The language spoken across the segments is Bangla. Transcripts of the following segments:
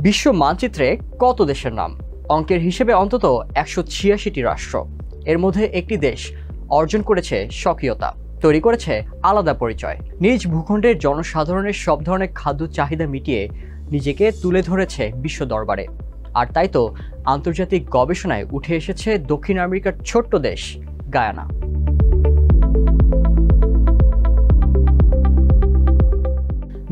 বিশ্ব মানচিত্রে কত দেশের নাম? অঙ্কের হিসেবে অন্তত 186টি রাষ্ট্র। এর মধ্যে একটি দেশ অর্জন করেছে স্বকীয়তা, তৈরি করেছে আলাদা পরিচয়। নিজ ভূখণ্ডের জনসাধারণের সব ধরনের খাদ্য চাহিদা মিটিয়ে নিজেকে তুলে ধরেছে বিশ্ব দরবারে। আর তাই তো আন্তর্জাতিক গবেষণায় উঠে এসেছে দক্ষিণ আমেরিকার ছোট্ট দেশ গায়ানা।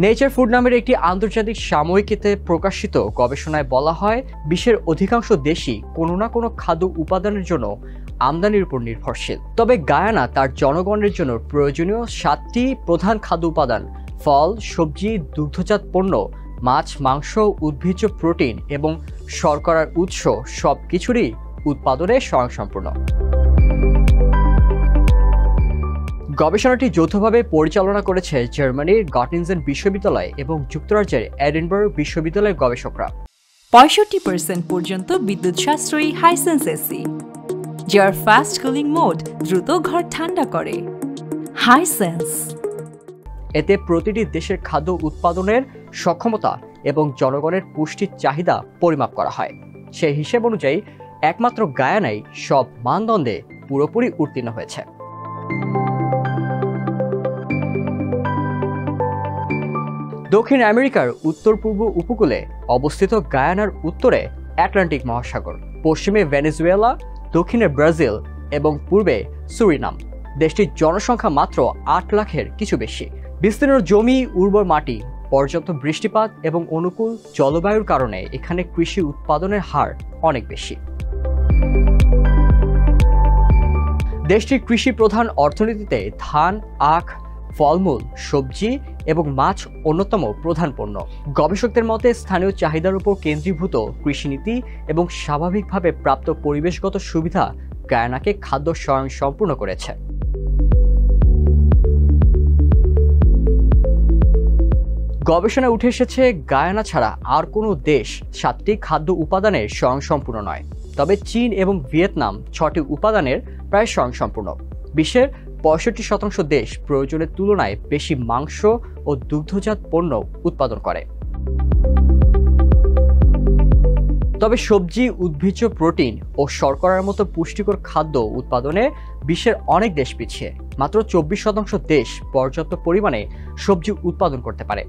নেচার ফুড নামের একটি আন্তর্জাতিক সাময়িকীতে প্রকাশিত গবেষণায় বলা হয়, বিশ্বের অধিকাংশ দেশই কোনো না কোনো খাদ্য উপাদানের জন্য আমদানির উপর নির্ভরশীল। তবে গায়ানা তার জনগণের জন্য প্রয়োজনীয় 7টি প্রধান খাদ্য উপাদান ফল, সবজি, দুগ্ধজাত পণ্য, মাছ, মাংস, উদ্ভিজ্জ প্রোটিন এবং শর্করার উৎস সব কিছুরই উৎপাদনে স্বয়ংসম্পূর্ণ। গবেষণাটি যৌথভাবে পরিচালনা করেছে জার্মানির গটিনজেন বিশ্ববিদ্যালয় এবং যুক্তরাজ্যের এডিনবার্গ বিশ্ববিদ্যালয়ের গবেষকরা। 65% পর্যন্ত বিদ্যুৎ সাশ্রয়ী হাইসেন্স এসি, যার ফাস্ট কুলিং মোড দ্রুত ঘর ঠান্ডা করে। হাইসেন্স। এতে প্রতিটি দেশের খাদ্য উৎপাদনের সক্ষমতা এবং জনগণের পুষ্টির চাহিদা পরিমাপ করা হয়। সেই হিসেব অনুযায়ী একমাত্র গায়ানাই সব মানদণ্ডে পুরোপুরি উত্তীর্ণ হয়েছে। দক্ষিণ আমেরিকার উত্তর পূর্ব উপকূলে অবস্থিত গায়ানার উত্তরে আটলান্টিক মহাসাগর, পশ্চিমে ভেনেজুয়েলা, দক্ষিণে ব্রাজিল এবং পূর্বে সুরিনাম। দেশটির জনসংখ্যা মাত্র 8 লাখের কিছু বেশি। বিস্তীর্ণ জমি, উর্বর মাটি, পর্যাপ্ত বৃষ্টিপাত এবং অনুকূল জলবায়ুর কারণে এখানে কৃষি উৎপাদনের হার অনেক বেশি। দেশটির কৃষি প্রধান অর্থনীতিতে ধান, আখ, ফলমূল, সবজি এবং মাছ অন্যতম প্রধান পণ্য। গবেষকদের মতে স্থানীয় চাহিদার উপর কেন্দ্রীভূত কৃষিনীতি এবং স্বাভাবিকভাবে প্রাপ্ত পরিবেশগত সুবিধা গায়ানাকে খাদ্য স্বয়ংসম্পূর্ণ করেছে। গবেষণায় উঠে এসেছে, গায়ানা ছাড়া আর কোনো দেশ 7টি খাদ্য উপাদানের স্বয়ংসম্পূর্ণ নয়। তবে চীন এবং ভিয়েতনাম 6টি উপাদানের প্রায় স্বয়ংসম্পূর্ণ। বিশ্বের 65% দেশ প্রয়োজনের তুলনায় বেশি মাংস ও দুগ্ধজাত পণ্য উৎপাদন করে। তবে সবজি, উদ্ভিজ্জ প্রোটিন ও শর্করার মতো পুষ্টিকর খাদ্য উৎপাদনে বিশ্বের অনেক দেশ পিছিয়ে। মাত্র 24% দেশ পর্যাপ্ত পরিমাণে সবজি উৎপাদন করতে পারে।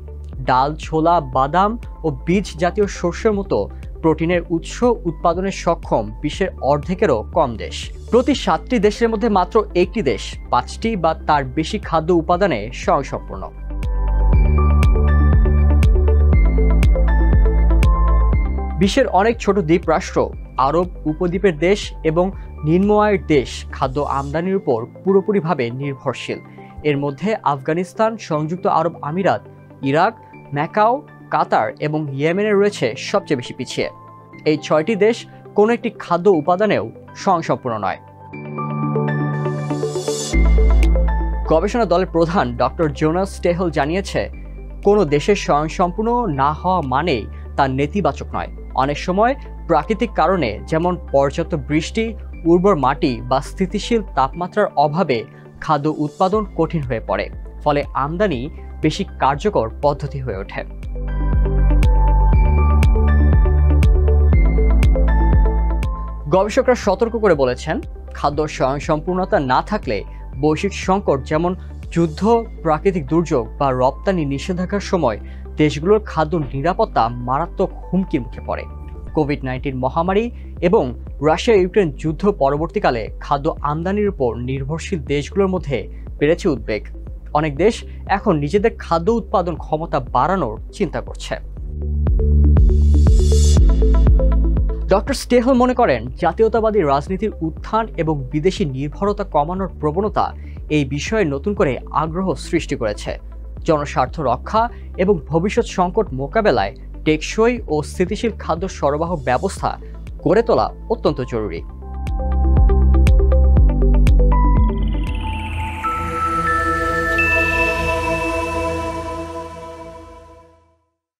ডাল, ছোলা, বাদাম ও বীজ জাতীয় শস্যের মতো প্রোটিনের উৎস উৎপাদনে সক্ষম বিশ্বের অর্ধেকেরও কম দেশ। প্রতি 7টি দেশের মধ্যে মাত্র একটি দেশ 5টি বা তার বেশি খাদ্য উপাদানে স্বয়ংসম্পূর্ণ। বিশ্বের অনেক ছোট দ্বীপ রাষ্ট্র, আরব উপদ্বীপের দেশ এবং নিম্ন আয়ের দেশ খাদ্য আমদানির উপর পুরোপুরিভাবে নির্ভরশীল। এর মধ্যে আফগানিস্তান, সংযুক্ত আরব আমিরাত, ইরাক, ম্যাকাও, কাতার এবং ইয়েমেনে রয়েছে সবচেয়ে বেশি পিছিয়ে। এই 6টি দেশ কোনো একটি খাদ্য উপাদানেও স্বয়ংসম্পূর্ণ নয়। গবেষণা দলের প্রধান ডক্টর জোনাস স্টেহল জানিয়েছে, কোনো দেশের স্বয়ংসম্পূর্ণ না হওয়া মানেই তা নেতিবাচক নয়। অনেক সময় প্রাকৃতিক কারণে, যেমন পর্যাপ্ত বৃষ্টি, উর্বর মাটি বা স্থিতিশীল তাপমাত্রার অভাবে খাদ্য উৎপাদন কঠিন হয়ে পড়ে, ফলে আমদানি বেশি কার্যকর পদ্ধতি হয়ে ওঠে। গবেষকরা সতর্ক করে বলেছেন, খাদ্য স্বয়ংসম্পূর্ণতা না থাকলে বৈশ্বিক সংকট যেমন যুদ্ধ, প্রাকৃতিক দুর্যোগ বা রপ্তানি নিষেধাজ্ঞার সময় দেশগুলোর খাদ্য নিরাপত্তা মারাত্মক হুমকির মুখে পড়ে। কোভিড-19 মহামারী এবং রাশিয়া ইউক্রেন যুদ্ধ পরবর্তীকালে খাদ্য আমদানির উপর নির্ভরশীল দেশগুলোর মধ্যে বেড়েছে উদ্বেগ। অনেক দেশ এখন নিজেদের খাদ্য উৎপাদন ক্ষমতা বাড়ানোর চিন্তা করছে। ডক্টর স্টেহল মনে করেন, জাতীয়তাবাদী রাজনীতির উত্থান এবং বিদেশি নির্ভরতা কমানোর প্রবণতা এই বিষয়ে নতুন করে আগ্রহ সৃষ্টি করেছে। জনস্বার্থ রক্ষা এবং ভবিষ্যৎ সংকট মোকাবেলায় টেকসই ও স্থিতিশীল খাদ্য সরবরাহ ব্যবস্থা গড়ে তোলা অত্যন্ত জরুরি।